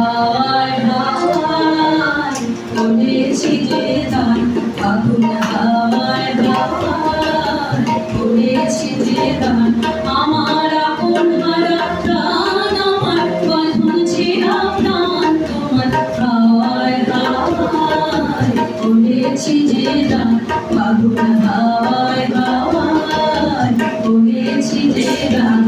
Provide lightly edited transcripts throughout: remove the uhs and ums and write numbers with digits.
হাওয়ায় হাওয়ায় করেছি যে দান ফাগুন হাওয়ায় হাওয়ায় করেছি যে দান আমার আপন হারা প্রাণ আমার বাঁধন ছেঁড়া প্রাণ তোমার হাওয়ায় হাওয়ায় করেছি যে দান ফাগুন হাওয়ায় হাওয়ায় করেছি যে দান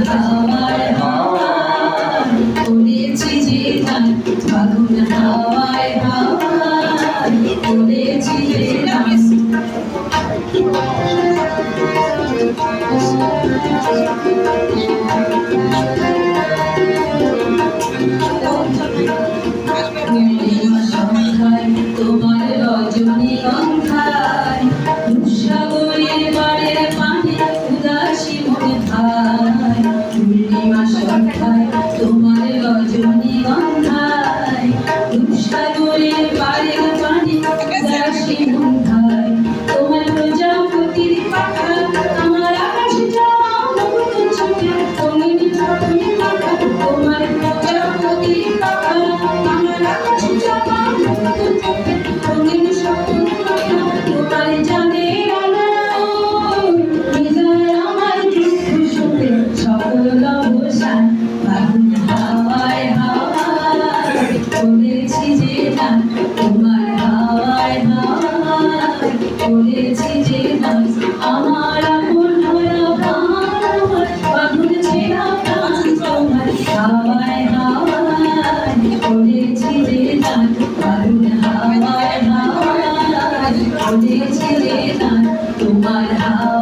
হাওয়ায় হাওয়ায় করেছি যে দান ফাগুন হাওয়ায় হাওয়ায় করেছি যে দান তোমার রজনীগন্ধায় দুঃসাগরের বাড়ির পানে উদাসী মনে ভাই পূর্ণিমা সন্ধ্যায় তোমার রজনীগন্ধায় দুঃসাগরের বাড়ির পানে উদাসী মন ভাই তোমার প্রজাপতির পাখা আমার আকাশে যাওয়া মুক্ত চোখে রঙিনী ফাগুনে পাখা তোমার প্রজাপতির পাখা আমার আকাশে যাওয়া মুক্ত চোখে রঙিনী স্বপ্নে পাখা তোমার জানের আলো হৃদয় আমার দুঃখ সুখে সকল অবসান ফাগুন হাওয়ায় হাওয়ায় করেছি যে দান তোমার হাওয়ায় হাওয়ায় করেছি যে দান আমার আপন হারা প্রাণ ফাগুন ছেঁড়া প্রাণ তোমার হাওয়ায় হাওয়ায় করেছি যে দান ফাগুন হাওয়ায় হাওয়ায় করেছি যে দান তোমার হাওয়ায়